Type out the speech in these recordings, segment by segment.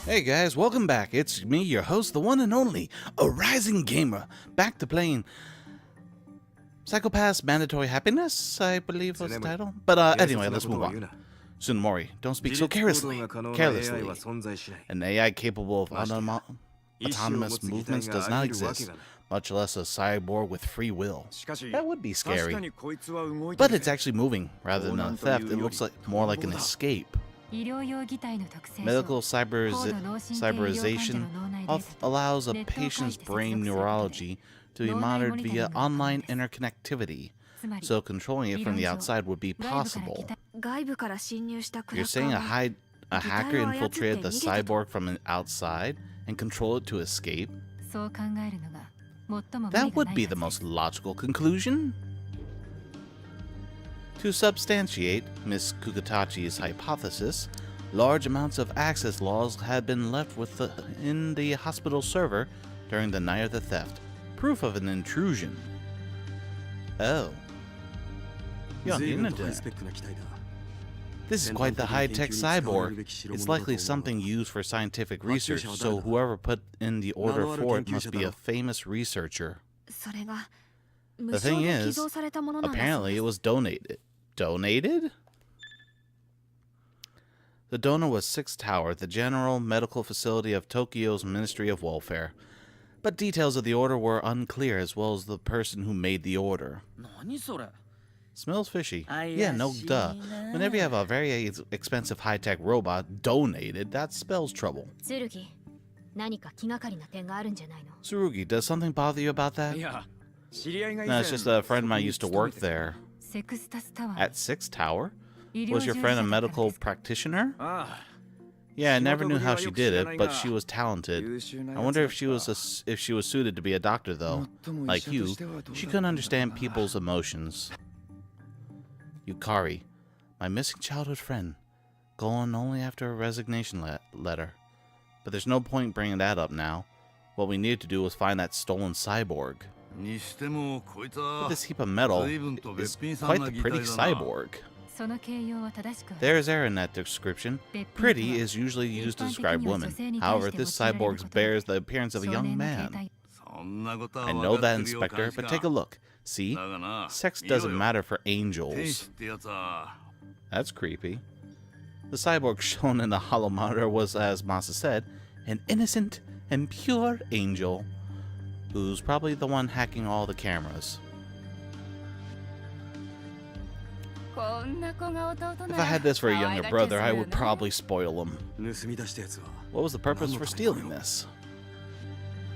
Hey guys, welcome back. It's me, your host, the one and only ArisingGamer, back to playing Psychopath's Mandatory Happiness, I believe was the title. But anyway, let's move on. Tsunemori, don't speak so carelessly. An AI capable of autonomous movements does not exist, much less a cyborg with free will. That would be scary. But it's actually moving rather than a theft. It looks like more like an escape. Medical cyberization allows a patient's brain neurology to be monitored via online interconnectivity, so controlling it from the outside would be possible. You're saying a hacker infiltrated the cyborg from the outside and controlled it to escape? That would be the most logical conclusion. To substantiate Ms. Kukutachi's hypothesis, large amounts of access logs had been left in the hospital server during the night of the theft. Proof of an intrusion. Oh. This is quite the high-tech cyborg. It's likely something used for scientific research, so whoever put in the order for it must be a famous researcher. The thing is, apparently it was donated. Donated? The donor was 6th Tower, the General Medical Facility of Tokyo's Ministry of Welfare. But details of the order were unclear, as well as the person who made the order. Smells fishy. Yeah, no duh. Whenever you have a very expensive high-tech robot donated, that spells trouble. Tsurugi, does something bother you about that? No, it's just a friend of mine used to work there. At 6th Tower? Was your friend a medical practitioner? Yeah, I never knew how she did it, but she was talented. I wonder if she was suited to be a doctor, though. Like you, she couldn't understand people's emotions. Yukari, my missing childhood friend, gone only after a resignation letter. But there's no point bringing that up now. What we needed to do was find that stolen cyborg. But this heap of metal is quite the pretty cyborg. There is error in that description. Pretty is usually used to describe women. However, this cyborg bears the appearance of a young man. I know that, Inspector, but take a look. See? Sex doesn't matter for angels. That's creepy. The cyborg shown in the hollow monitor was, as Masa said, an innocent and pure angel, who's probably the one hacking all the cameras. If I had this for a younger brother, I would probably spoil him. What was the purpose for stealing this?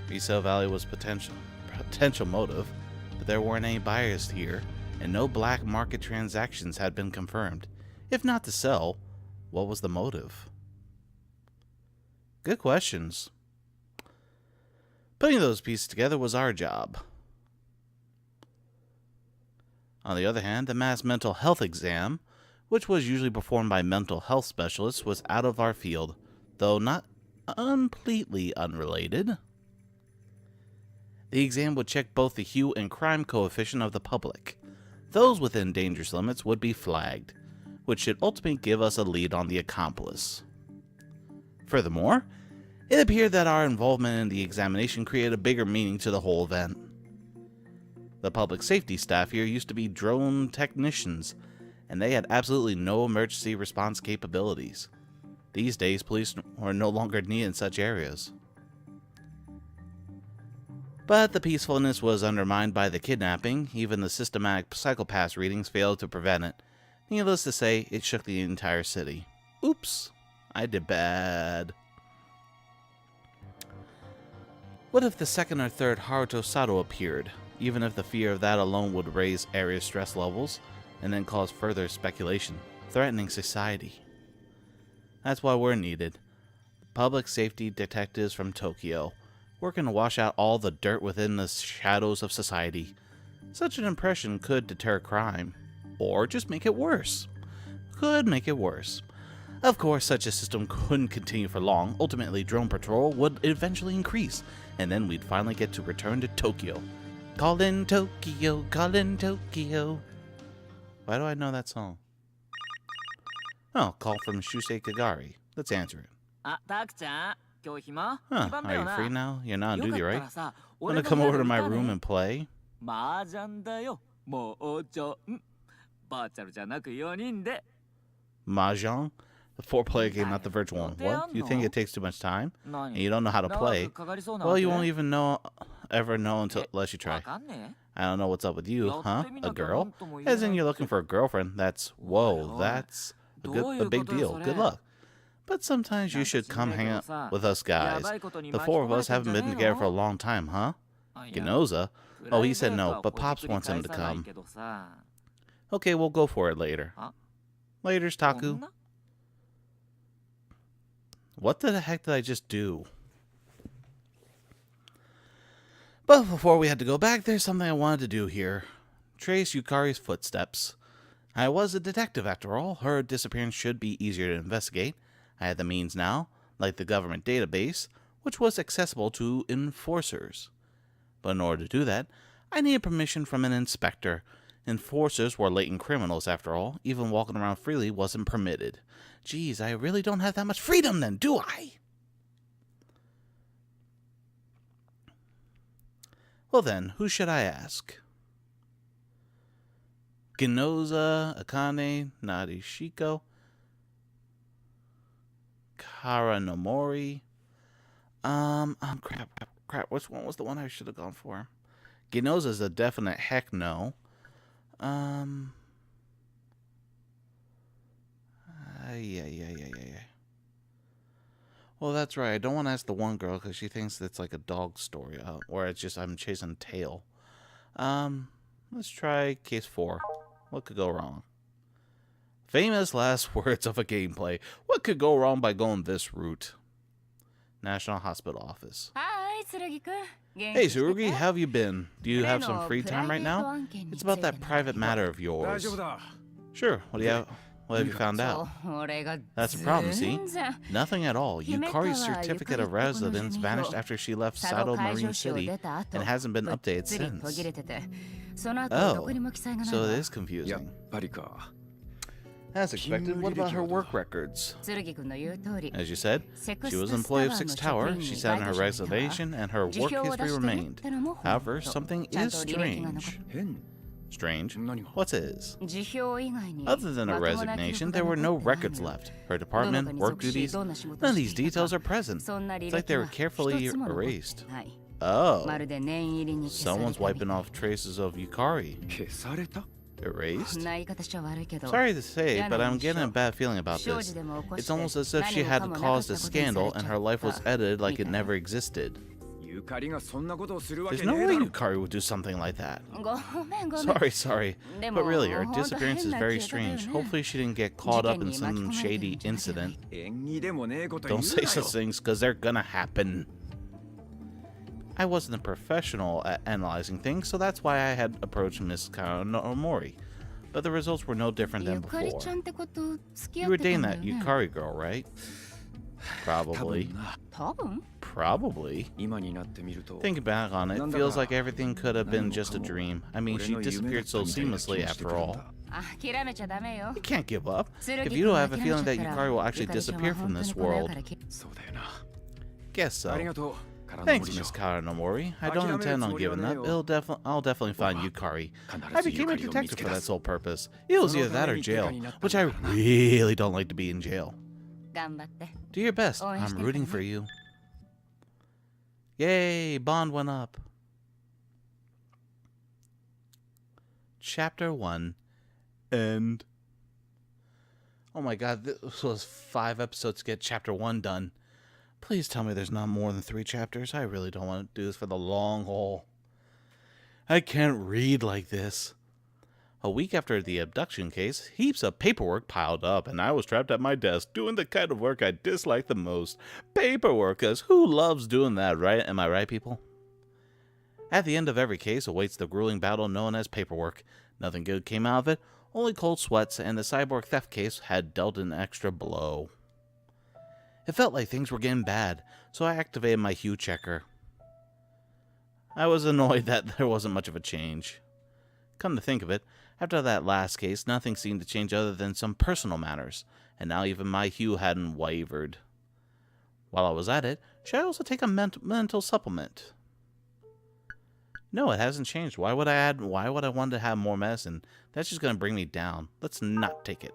Resale value was potential motive, but there weren't any buyers here, and no black market transactions had been confirmed. If not to sell, what was the motive? Good questions. Putting those pieces together was our job. On the other hand, the mass mental health exam, which was usually performed by mental health specialists, was out of our field, though not completely unrelated. The exam would check both the hue and crime coefficient of the public. Those within dangerous limits would be flagged, which should ultimately give us a lead on the accomplice. Furthermore, it appeared that our involvement in the examination created a bigger meaning to the whole event. The public safety staff here used to be drone technicians, and they had absolutely no emergency response capabilities. These days, police are no longer needed in such areas. But the peacefulness was undermined by the kidnapping. Even the systematic psychopath readings failed to prevent it. Needless to say, it shook the entire city. Oops, I did bad. What if the second or third Haruto Sato appeared? Even if the fear of that alone would raise area stress levels, and then cause further speculation, threatening society. That's why we're needed. Public safety detectives from Tokyo, working to wash out all the dirt within the shadows of society. Such an impression could deter crime, or just make it worse. Could make it worse. Of course, such a system couldn't continue for long. Ultimately, drone patrol would eventually increase, and then we'd finally get to return to Tokyo. Call in Tokyo, call in Tokyo. Why do I know that song? Oh, call from Shusei Kagari. Let's answer it. Huh, are you free now? You're not on duty, right? Wanna come over to my room and play? Mahjong? The four-player game, not the virtual one. What? You think it takes too much time? And you don't know how to play? Well, you won't even ever know unless you try. I don't know what's up with you, huh? A girl? As in you're looking for a girlfriend. That's a big deal. Good luck. But sometimes you should come hang out with us guys. The four of us haven't been together for a long time, huh? Ginoza? Oh, he said no, but Pops wants him to come. Okay, we'll go for it later. Laters, Taku. What the heck did I just do? But before we had to go back, there's something I wanted to do here. Trace Yukari's footsteps. I was a detective after all. Her disappearance should be easier to investigate. I had the means now, like the government database, which was accessible to enforcers. But in order to do that, I needed permission from an inspector. Enforcers were latent criminals after all. Even walking around freely wasn't permitted. Geez, I really don't have that much freedom then, do I? Well then, who should I ask? Ginoza, Akane, Narishiko, Karanomori. Crap. Which one was the one I should have gone for? Ginoza's a definite heck no. Yeah. Well, that's right. I don't want to ask the one girl because she thinks it's like a dog story, or it's just I'm chasing a tail. Let's try case 4. What could go wrong? Famous last words of a gameplay. What could go wrong by going this route? National Hospital Office. Hi, Tsurugi-kun. Hey, Tsurugi, how have you been? Do you have some free time right now? It's about that private matter of yours. Sure. What have you found out? That's a problem, see? Nothing at all. Yukari's certificate of residence vanished after she left Sato Marine City and hasn't been updated since. Oh, so it is confusing. As expected, what about her work records? As you said, she was an employee of Six Tower, she sat in her resignation, and her work history remained. However, something is strange. Strange? What is? Other than her resignation, there were no records left. Her department, work duties, none of these details are present. It's like they were carefully erased. Oh. Someone's wiping off traces of Yukari. Erased? Sorry to say, but I'm getting a bad feeling about this. It's almost as if she had caused a scandal and her life was edited like it never existed. There's no way Yukari would do something like that. Sorry. But really, her disappearance is very strange. Hopefully she didn't get caught up in some shady incident. Don't say such things, because they're gonna happen. I wasn't a professional at analyzing things, so that's why I had approached Miss Karanomori. But the results were no different than before. You were dating that Yukari girl, right? Probably. Thinking back on it, feels like everything could have been just a dream. I mean, she disappeared so seamlessly after all. You can't give up. If you don't have a feeling that Yukari will actually disappear from this world. Guess so. Thanks, Miss Karanomori. I don't intend on giving up. I'll definitely find Yukari. I became a detective for that sole purpose. It was either that or jail, which I really don't like to be in jail. Do your best. I'm rooting for you. Yay, bond went up. Chapter 1. End. Oh my god, this was 5 episodes to get Chapter 1 done. Please tell me there's not more than 3 chapters. I really don't want to do this for the long haul. I can't read like this. A week after the abduction case, heaps of paperwork piled up, and I was trapped at my desk doing the kind of work I dislike the most. Paperwork, 'cause who loves doing that, right? Am I right, people? At the end of every case awaits the grueling battle known as paperwork. Nothing good came out of it, only cold sweats, and the cyborg theft case had dealt an extra blow. It felt like things were getting bad, so I activated my hue checker. I was annoyed that there wasn't much of a change. Come to think of it, after that last case, nothing seemed to change other than some personal matters, and now even my hue hadn't wavered. While I was at it, should I also take a mental supplement? No, it hasn't changed. Why would I want to have more medicine? That's just going to bring me down. Let's not take it.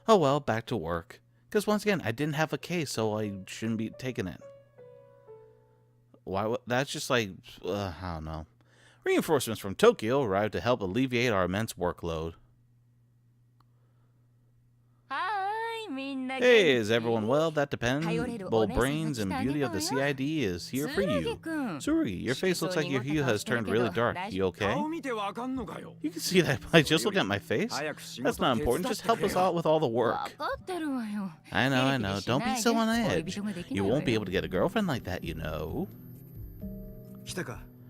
Oh well, back to work. Because once again, I didn't have a case, so I shouldn't be taking it. Why? That's just like, I don't know. Reinforcements from Tokyo arrived to help alleviate our immense workload. Hey, is everyone well? That dependable brains and beauty of the CID is here for you. Suri, your face looks like your hue has turned really dark. You okay? You can see that by just looking at my face? That's not important. Just help us out with all the work. I know. Don't be so on edge. You won't be able to get a girlfriend like that, you know.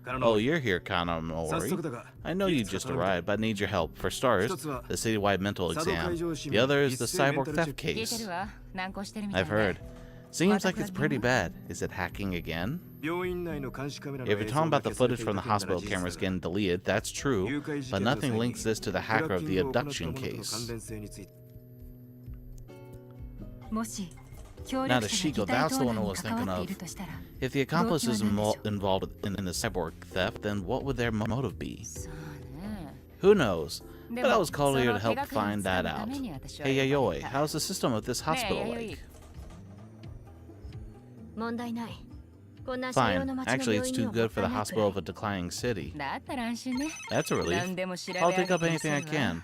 Oh, you're here, Kanamori. I know you just arrived, but I need your help. For starters, the citywide mental exam. The other is the cyborg theft case. I've heard. Seems like it's pretty bad. Is it hacking again? If you're talking about the footage from the hospital cameras getting deleted, that's true, but nothing links this to the hacker of the abduction case. Now the Shiko, that's the one I was thinking of. If the accomplice is involved in the cyborg theft, then what would their motive be? Who knows? But I was called here to help find that out. Hey Yayoi, how's the system of this hospital like? Fine. Actually, it's too good for the hospital of a declining city. That's a relief. I'll dig up anything I can.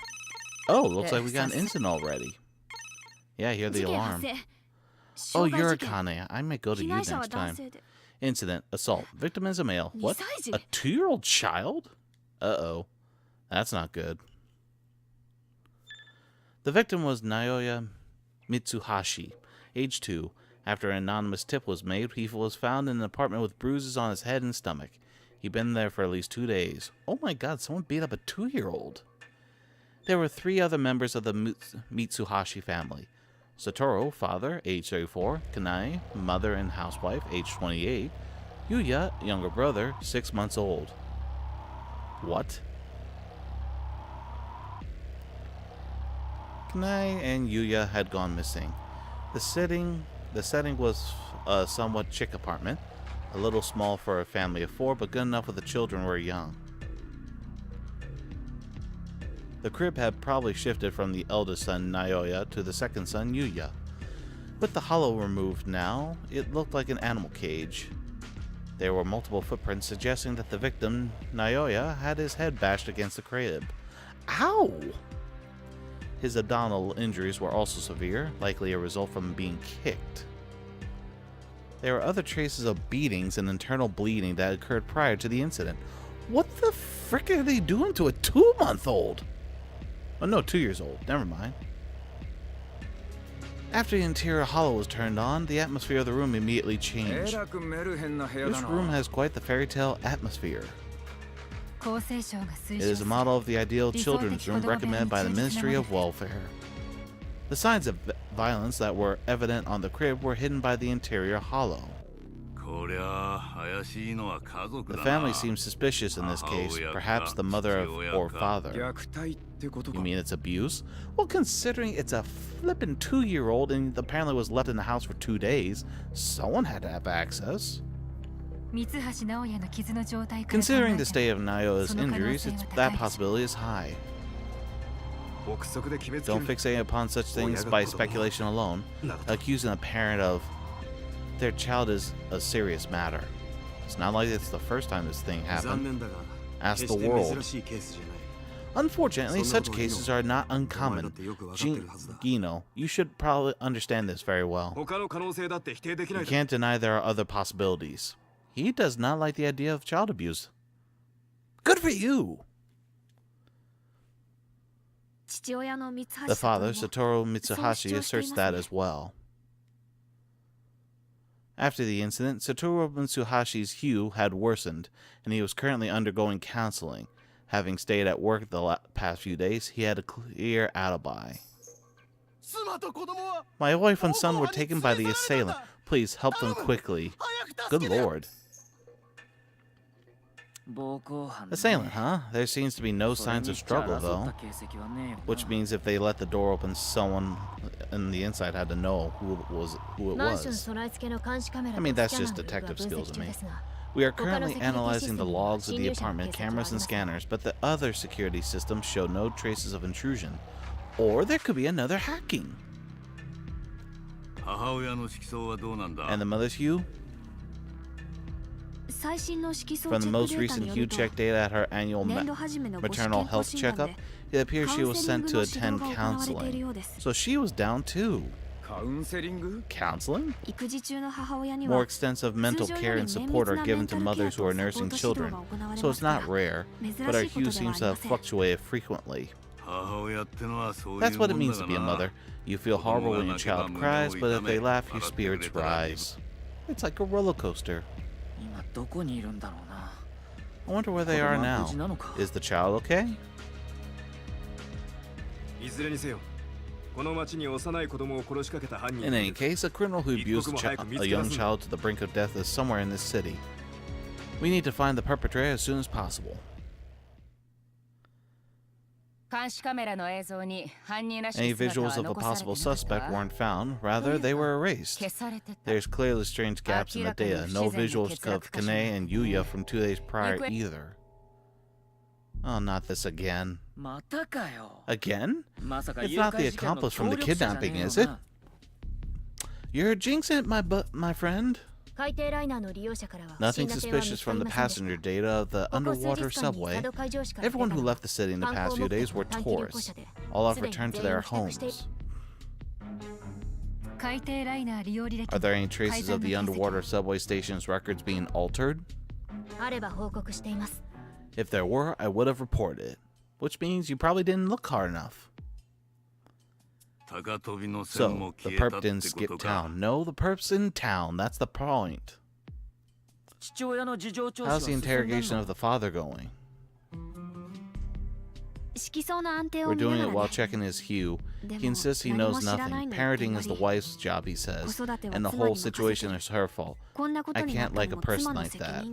Oh, looks like we got an incident already. Yeah, I hear the alarm. Oh, you're a Kane. I may go to you next time. Incident. Assault. Victim is a male. What? A 2-year-old child? Uh-oh. That's not good. The victim was Naoya Mitsuhashi, age 2. After an anonymous tip was made, he was found in an apartment with bruises on his head and stomach. He'd been there for at least 2 days. Oh my god, someone beat up a 2-year-old. There were 3 other members of the Mitsuhashi family. Satoru, father, age 34, Kanae, mother and housewife, age 28, Yuya, younger brother, 6 months old. What? Kanae and Yuya had gone missing. The setting was a somewhat chic apartment, a little small for a family of 4, but good enough when the children were young. The crib had probably shifted from the eldest son, Naoya, to the second son, Yuya. With the hollow removed now, it looked like an animal cage. There were multiple footprints suggesting that the victim, Naoya, had his head bashed against the crib. Ow! His abdominal injuries were also severe, likely a result from being kicked. There were other traces of beatings and internal bleeding that occurred prior to the incident. What the frick are they doing to a 2-month-old? Oh no, 2 years old. Never mind. After the interior hollow was turned on, the atmosphere of the room immediately changed. This room has quite the fairy tale atmosphere. It is a model of the ideal children's room recommended by the Ministry of Welfare. The signs of violence that were evident on the crib were hidden by the interior hollow. The family seems suspicious in this case, perhaps the mother or father. You mean it's abuse? Well, considering it's a flippin' 2-year-old and apparently was left in the house for 2 days, someone had to have access. Considering the state of Naoya's injuries, that possibility is high. Don't fixate upon such things by speculation alone. Accusing a parent of their child is a serious matter. It's not like it's the first time this thing happened. Ask the world. Unfortunately, such cases are not uncommon. Gino, you should probably understand this very well. You can't deny there are other possibilities. He does not like the idea of child abuse. Good for you! The father, Satoru Mitsuhashi, asserts that as well. After the incident, Satoru Mitsuhashi's hue had worsened, and he was currently undergoing counseling. Having stayed at work the past few days, he had a clear alibi. My wife and son were taken by the assailant. Please help them quickly. Good lord. Assailant, huh? There seems to be no signs of struggle, though. Which means if they let the door open, someone on the inside had to know who it was. I mean, that's just detective skills to me. We are currently analyzing the logs of the apartment cameras and scanners, but the other security systems show no traces of intrusion. Or there could be another hacking. And the mother's hue? From the most recent hue check data at her annual maternal health checkup, it appears she was sent to attend counseling. So she was down too. Counseling? More extensive mental care and support are given to mothers who are nursing children, so it's not rare, but our hue seems to have fluctuated frequently. That's what it means to be a mother. You feel horrible when your child cries, but if they laugh, your spirits rise. It's like a roller coaster. I wonder where they are now. Is the child okay? In any case, a criminal who abused a young child to the brink of death is somewhere in this city. We need to find the perpetrator as soon as possible. Any visuals of a possible suspect weren't found. Rather, they were erased. There's clearly strange gaps in the data. No visuals of Kane and Yuya from 2 days prior either. Oh, not this again. Again? It's not the accomplice from the kidnapping, is it? You're jinxing it, my friend. Nothing suspicious from the passenger data of the underwater subway. Everyone who left the city in the past few days were tourists. All have returned to their homes. Are there any traces of the underwater subway station's records being altered? If there were, I would have reported it. Which means you probably didn't look hard enough. So, the perp didn't skip town. No, the perp's in town. That's the point. How's the interrogation of the father going? We're doing it while checking his hue. He insists he knows nothing. Parenting is the wife's job, he says, and the whole situation is her fault. I can't like a person like that.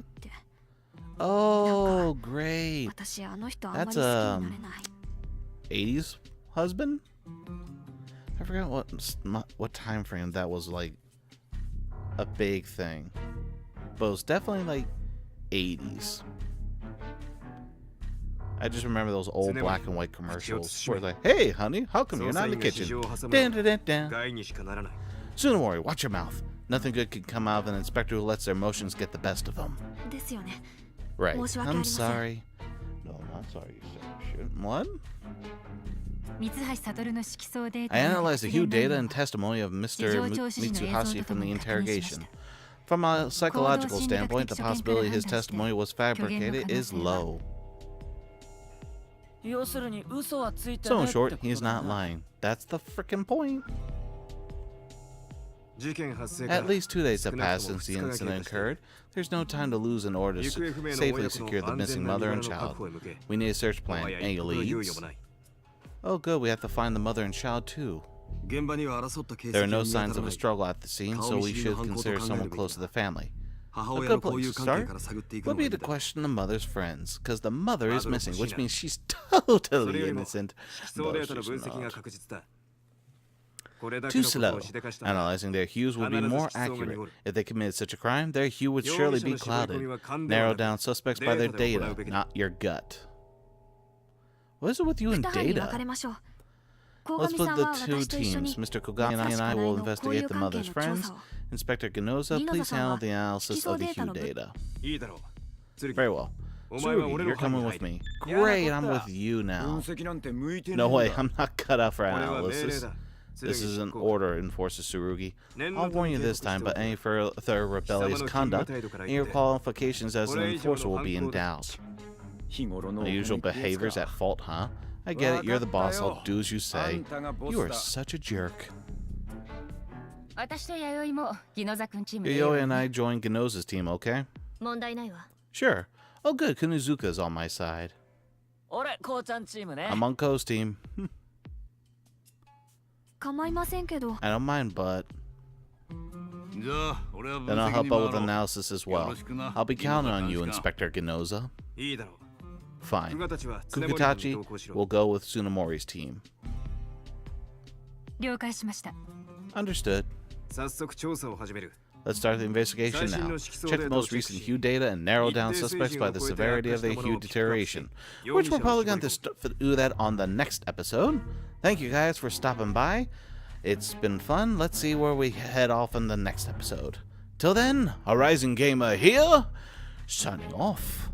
Oh, great. That's a 80s husband? I forgot what time frame that was like a big thing. But it was definitely like 80s. I just remember those old black and white commercials where it's like, hey honey, how come you're not in the kitchen? Dun, dun, dun, dun. Tsunamori, watch your mouth. Nothing good can come out of an inspector who lets their emotions get the best of them. Right. I'm sorry. No, I'm not sorry. What? I analyzed the hue data and testimony of Mr. Mitsuhashi from the interrogation. From a psychological standpoint, the possibility his testimony was fabricated is low. So in short, he's not lying. That's the frickin' point. At least 2 days have passed since the incident occurred. There's no time to lose in order to safely secure the missing mother and child. We need a search plan. Any leads? Oh good, we have to find the mother and child too. There are no signs of a struggle at the scene, so we should consider someone close to the family. A good place to start would be to question the mother's friends, because the mother is missing, which means she's totally innocent. Too slow. Analyzing their hues would be more accurate. If they committed such a crime, their hue would surely be clouded. Narrow down suspects by their data, not your gut. What is it with you and data? Let's split the two teams. Mr. Kogami and I will investigate the mother's friends. Inspector Ginoza, please handle the analysis of the hue data. Very well. Tsurugi, you're coming with me. Great, I'm with you now. No way, I'm not cut out for analysis. This is an order, enforces Tsurugi. I'll warn you this time, but any further rebellious conduct and your qualifications as an enforcer will be in doubt. The usual behavior's at fault, huh? I get it, you're the boss, I'll do as you say. You are such a jerk. Yayoi and I joined Ginoza's team, okay? Sure. Oh good, Kunuzuka's on my side. I'm on Ko's team. I don't mind, but... Then I'll help out with analysis as well. I'll be counting on you, Inspector Ginoza. Fine. Kukutachi will go with Tsunemori's team. Understood. Let's start the investigation now. Check the most recent hue data and narrow down suspects by the severity of their hue deterioration, which we're probably going to do that on the next episode. Thank you guys for stopping by. It's been fun. Let's see where we head off in the next episode. Till then, ArisingGamer here, signing off.